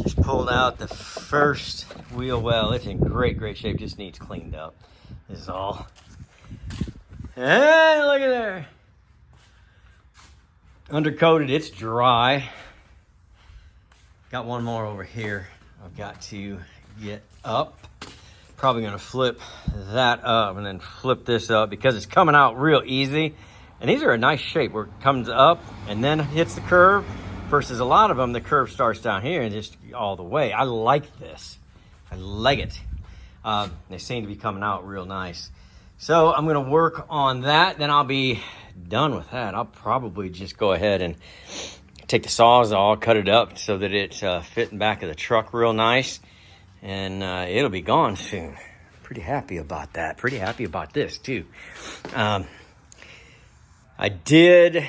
Just pulled out the first wheel well. It's in great shape. Just needs cleaned up is all. And look at there. Undercoated, it's dry. Got one more over here. I've got to get up. Probably gonna flip that up and then flip this up because it's coming out real easy. And these are a nice shape where it comes up and then hits the curve versus a lot of them, the curve starts down here and just all the way. I like this. I like it. They seem to be coming out real nice. So I'm gonna work on that, then I'll be done with that. I'll probably just go ahead and take the Sawzall, cut it up so that it fit in the back of the truck real nice. And it'll be gone soon. Pretty happy about that. Pretty happy about this too. I did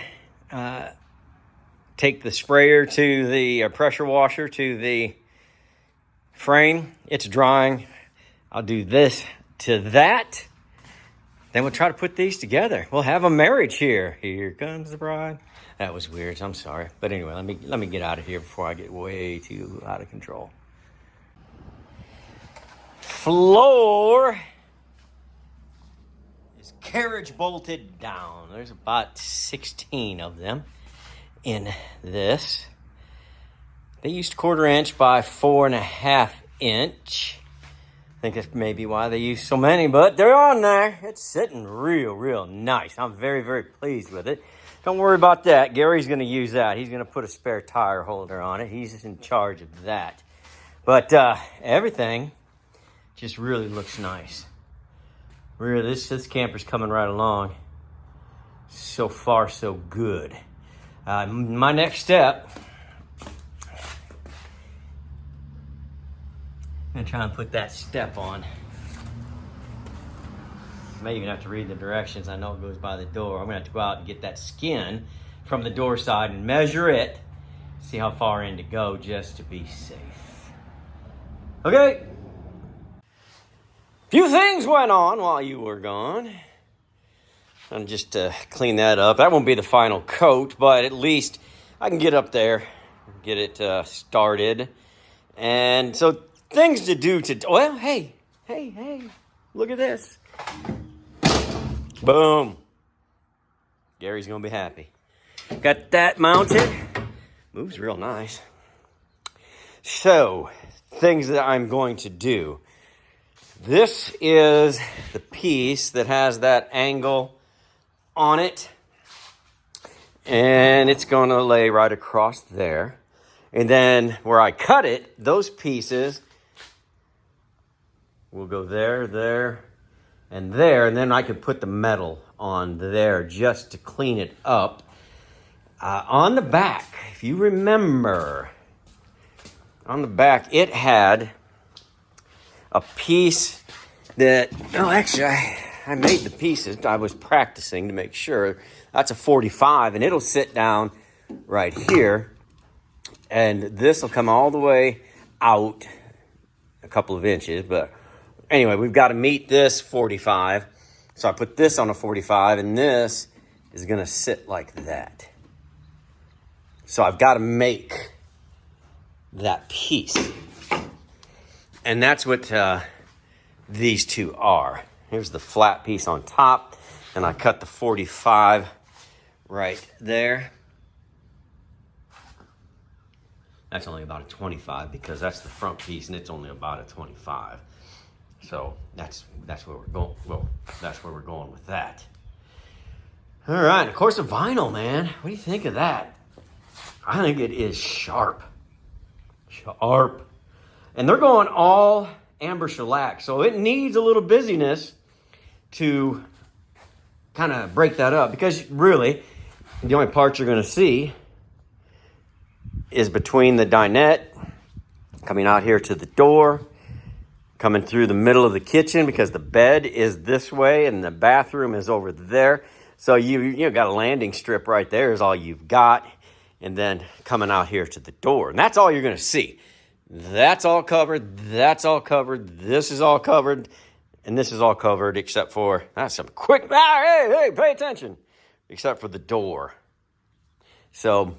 take the sprayer to the pressure washer to the frame. It's drying. I'll do this to that. Then we'll try to put these together. We'll have a marriage here. Here comes the bride. That was weird. I'm sorry. But anyway, let me get out of here before I get way too out of control. Floor is carriage bolted down. There's about 16 of them in this. They used 1/4 inch by 4.5 inch. I think that's maybe why they use so many, but they're on there. It's sitting real nice. I'm very pleased with it. Don't worry about that. Gary's going to use that. He's going to put a spare tire holder on it. He's in charge of that. But everything just really looks nice. Really, this camper's coming right along. So far, so good. My next step, I'm gonna try and put that step on. May even have to read the directions. I know it goes by the door. I'm gonna have to go out and get that skin from the door side and measure it. See how far in to go just to be safe. Okay. Few things went on while you were gone. And just to clean that up. That won't be the final coat, but at least I can get up there, get it started. And so things to do well, hey, look at this. Boom. Gary's gonna be happy. Got that mounted. Moves real nice. So, things that I'm going to do. This is the piece that has that angle on it. And it's gonna lay right across there. And then where I cut it, those pieces will go there, and there. And then I could put the metal on there just to clean it up. On the back, if you remember, on the back, it had a piece that, actually, I made the pieces. I was practicing to make sure. That's a 45, and it'll sit down right here. And this will come all the way out a couple of inches. But anyway, we've got to meet this 45. So I put this on a 45, and this is going to sit like that. So I've got to make that piece. And that's what these two are. Here's the flat piece on top, and I cut the 45 right there. That's only about a 25 because that's the front piece, and it's only about a 25. So that's where we're going. Well, that's where we're going with that. All right, of course, the vinyl, man. What do you think of that? I think it is sharp. Sharp. And they're going all amber shellac, so it needs a little busyness to kind of break that up, because really, the only part you're going to see is between the dinette, coming out here to the door, coming through the middle of the kitchen, because the bed is this way and the bathroom is over there. So you got a landing strip right there is all you've got. And then coming out here to the door. And that's all you're going to see. That's all covered. That's all covered. This is all covered. And this is all covered except for, that's some quick, hey, pay attention. Except for the door. So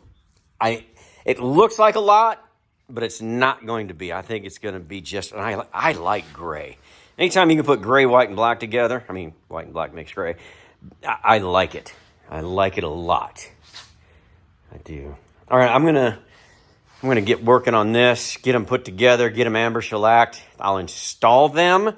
it looks like a lot. but it's not going to be. I think it's going to be just, and I like gray. Anytime you can put gray, white, and black together, I mean, white and black makes gray, I like it. I like it a lot. I do. All right, I'm gonna get working on this, get them put together, get them amber shellacked. I'll install them.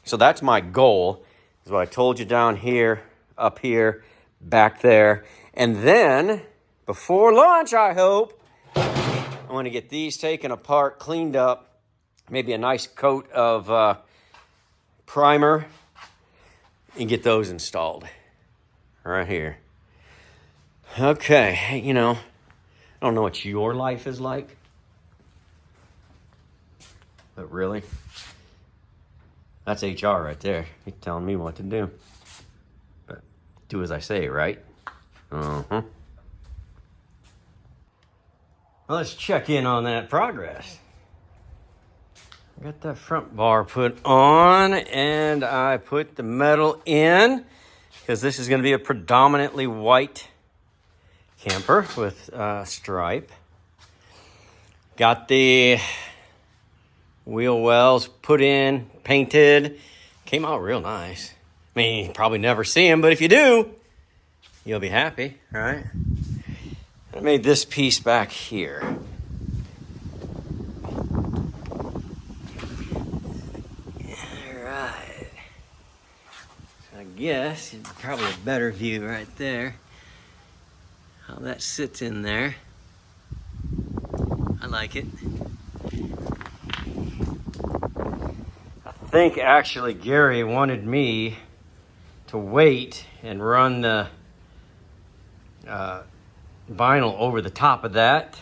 So that's my goal, is what I told you down here, up here, back there. And then, before lunch, I hope, I want to get these taken apart, cleaned up, maybe a nice coat of primer, and get those installed right here. Okay, you know, I don't know what your life is like, but really, that's HR right there. He's telling me what to do. But do as I say, right? Uh-huh. Well, let's check in on that progress. I got that front bar put on, and I put the metal in, because this is going to be a predominantly white camper with stripe. Got the wheel wells put in, painted. Came out real nice. I mean, you probably never see them, but if you do, you'll be happy, right? I made this piece back here. All right. So I guess it's probably a better view right there. How that sits in there. I like it. I think actually Gary wanted me to wait and run the vinyl over the top of that.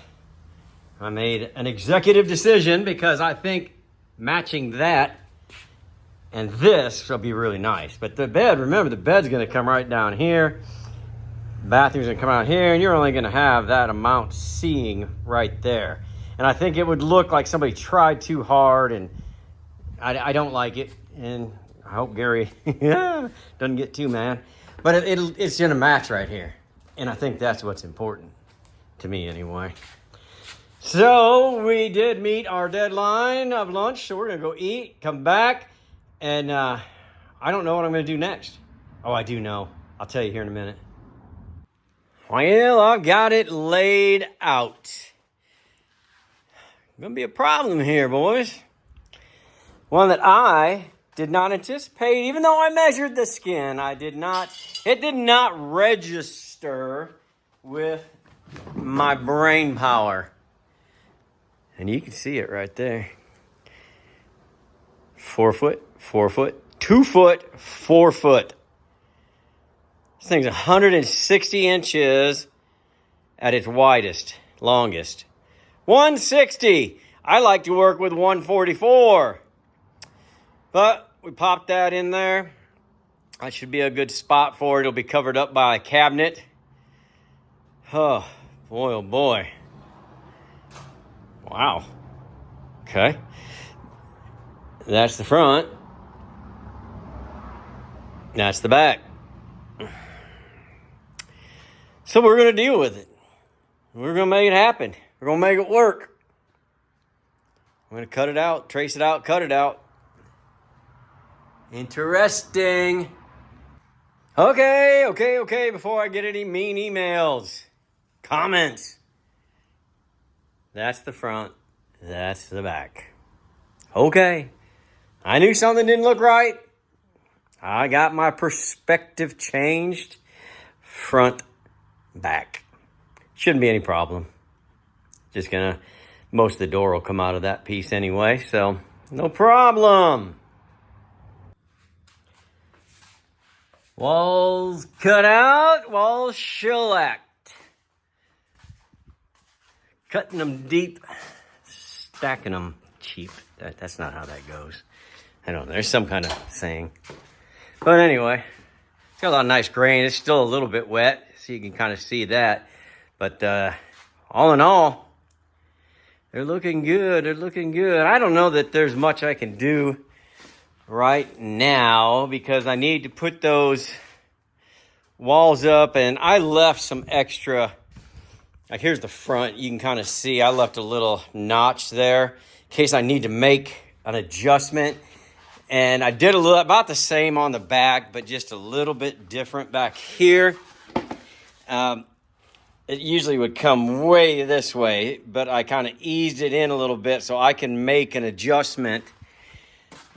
I made an executive decision because I think matching that and this will be really nice. But the bed, remember, the bed's going to come right down here. Bathroom's gonna come out here, and you're only gonna have that amount seeing right there. And I think it would look like somebody tried too hard, and I don't like it. And I hope Gary doesn't get too mad. But it's gonna match right here. And I think that's what's important to me anyway. So we did meet our deadline of lunch, so we're gonna go eat, come back, and I don't know what I'm gonna do next. Oh, I do know. I'll tell you here in a minute. Well, I've got it laid out. Gonna be a problem here, boys. One that I did not anticipate, even though I measured the skin. It did not register with my brain power. And you can see it right there. 4 foot, 4 foot, 2 foot, 4 foot. This thing's 160 inches at its widest, longest. 160. I like to work with 144. But we popped that in there. That should be a good spot for it. It'll be covered up by a cabinet. Oh, boy, oh boy. Wow. Okay. That's the front. That's the back. So we're going to deal with it. We're going to make it happen. We're going to make it work. I'm going to cut it out, trace it out, cut it out. Interesting. Okay. Before I get any mean emails, comments. That's the front. That's the back. Okay. I knew something didn't look right. I got my perspective changed. Front, back. Shouldn't be any problem. Just most of the door will come out of that piece anyway, so no problem. Walls cut out, walls shellacked. Cutting them deep, stacking them cheap. That's not how that goes. I don't know, there's some kind of saying. But anyway, it's got a lot of nice grain. It's still a little bit wet, so you can kind of see that. But all in all, they're looking good. They're looking good. I don't know that there's much I can do right now because I need to put those walls up. And I left some extra Like here's the front. You can kind of see I left a little notch there in case I need to make an adjustment. And I did about the same on the back, but just a little bit different back here. It usually would come way this way, but I kind of eased it in a little bit so I can make an adjustment.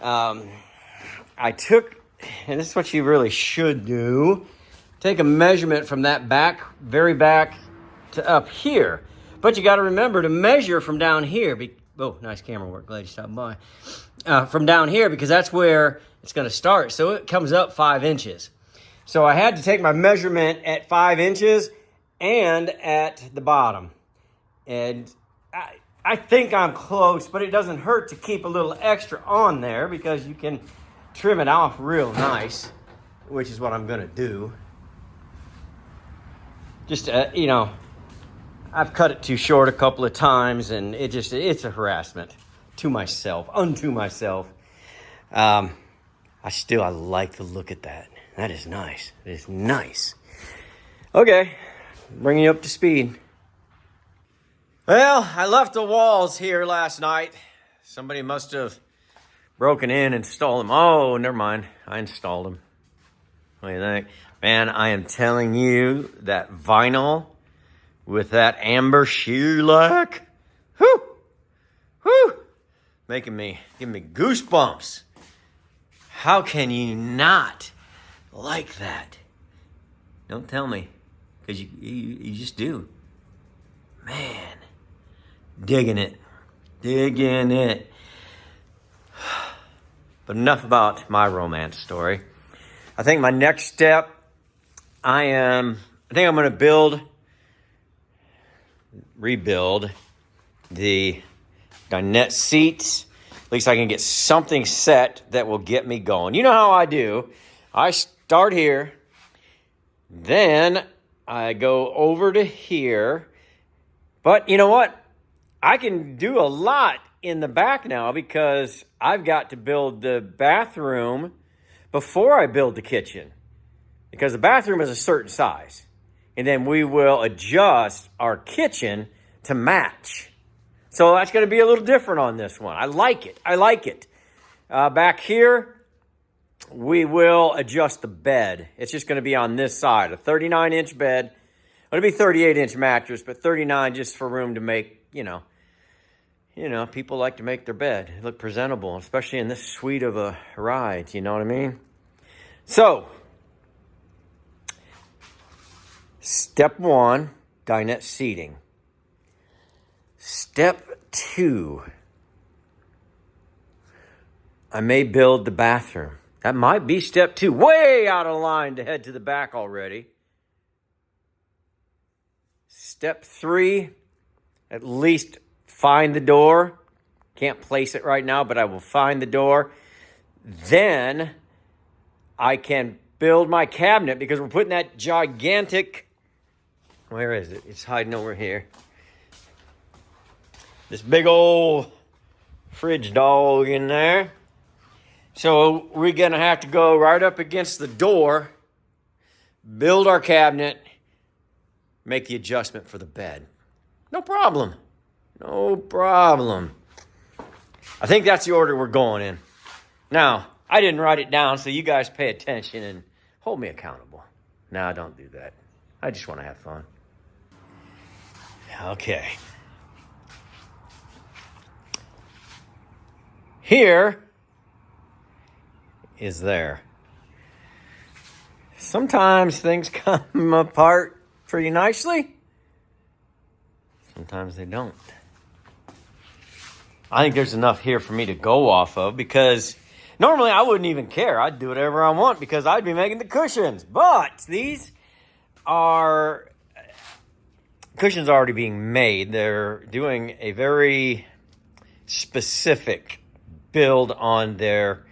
I took, and this is what you really should do, take a measurement from that back, very back to up here. But you got to remember to measure from down here. Oh, nice camera work. Glad you stopped by. From down here, because that's where it's going to start. So it comes up 5 inches. So I had to take my measurement at 5 inches and at the bottom. And I think I'm close, but it doesn't hurt to keep a little extra on there because you can trim it off real nice, which is what I'm going to do. Just, I've cut it too short a couple of times, and it's a harassment unto myself. I like the look at that. That is nice. It is nice. Okay, bringing you up to speed. Well, I left the walls here last night. Somebody must have broken in and installed them. Oh, never mind. I installed them. What do you think? Man, I am telling you, that vinyl with that amber shellac, whoo, giving me goosebumps. How can you not like that? Don't tell me, because you just do. Man, digging it. But enough about my romance story. I think my next step, I think I'm going to rebuild the dinette seats. At least I can get something set that will get me going. You know how I do. I start here, then I go over to here. But you know what? I can do a lot in the back now because I've got to build the bathroom before I build the kitchen. Because the bathroom is a certain size. And then we will adjust our kitchen to match. So that's going to be a little different on this one. I like it. Back here, we will adjust the bed. It's just going to be on this side. A 39-inch bed. It'll be 38-inch mattress, but 39 just for room to make, people like to make their bed look presentable, especially in this sweet of a ride. You know what I mean? So, step 1, dinette seating. Step 2, I may build the bathroom. That might be step 2. Way out of line to head to the back already. Step 3, at least find the door. Can't place it right now, but I will find the door. Then I can build my cabinet because we're putting that gigantic, where is it? It's hiding over here. This big old fridge dog in there. So we're going to have to go right up against the door, build our cabinet, make the adjustment for the bed. No problem. I think that's the order we're going in. Now, I didn't write it down, so you guys pay attention and hold me accountable. No, don't do that. I just want to have fun. Okay. Here is there. Sometimes things come apart pretty nicely. Sometimes they don't. I think there's enough here for me to go off of because normally I wouldn't even care. I'd do whatever I want because I'd be making the cushions. But these are cushions already being made. They're doing a very specific build on their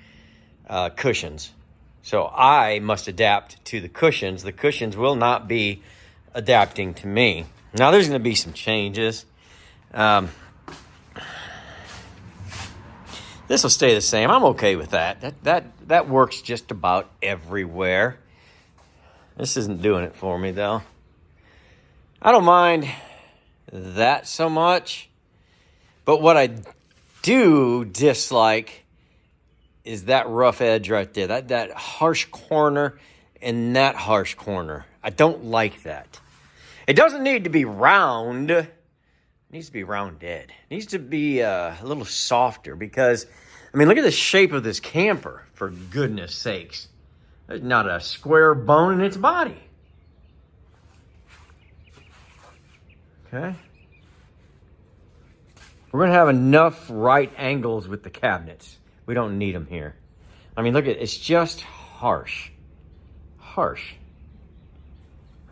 cushions. So I must adapt to the cushions. The cushions will not be adapting to me. Now there's going to be some changes. This will stay the same. I'm okay with that. That works just about everywhere. This isn't doing it for me though. I don't mind that so much. But what I do dislike is that rough edge right there. That harsh corner and that harsh corner. I don't like that. It doesn't need to be round. It needs to be rounded. It needs to be a little softer because, I mean, look at the shape of this camper, for goodness sakes. There's not a square bone in its body. Okay. We're going to have enough right angles with the cabinets. We don't need them here. I mean, look at it. It's just harsh. Harsh.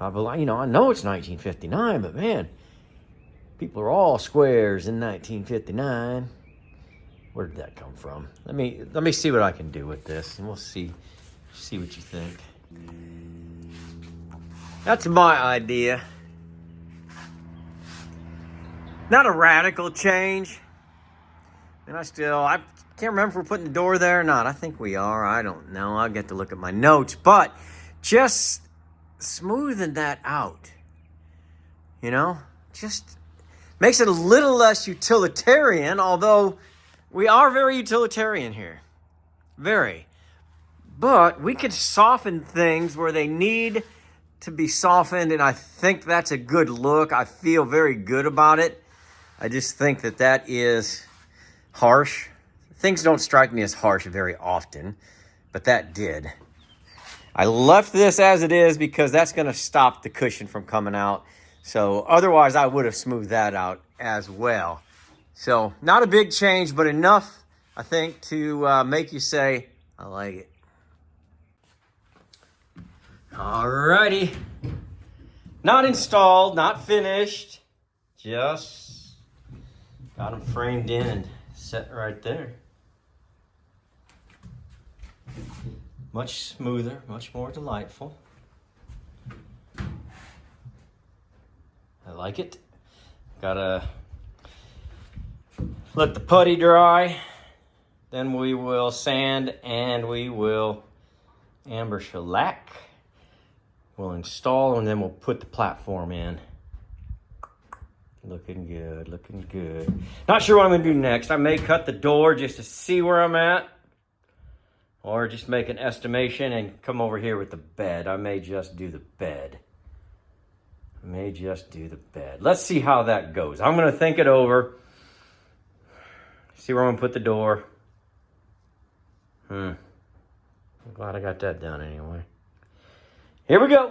I know it's 1959, but man, people are all squares in 1959. Where did that come from? Let me see what I can do with this, and we'll see what you think. That's my idea. Not a radical change. And I can't remember if we're putting the door there or not. I think we are. I don't know. I'll get to look at my notes. But just smoothing that out, just makes it a little less utilitarian, although we are very utilitarian here. Very. But we could soften things where they need to be softened, and I think that's a good look. I feel very good about it. I just think that is harsh. Things don't strike me as harsh very often, but that did. I left this as it is because that's going to stop the cushion from coming out. So otherwise, I would have smoothed that out as well. So not a big change, but enough, I think, to make you say, I like it. Alrighty. Not installed, not finished. Just got them framed in and set right there. Much smoother, much more delightful. I like it. Gotta let the putty dry. Then we will sand and we will amber shellac. We'll install and then we'll put the platform in. Looking good, looking good. Not sure what I'm gonna do next. I may cut the door just to see where I'm at, or just make an estimation and come over here with the bed. I may just do the bed. Let's see how that goes. I'm gonna think it over. See where I'm gonna put the door. I'm glad I got that done anyway. Here we go.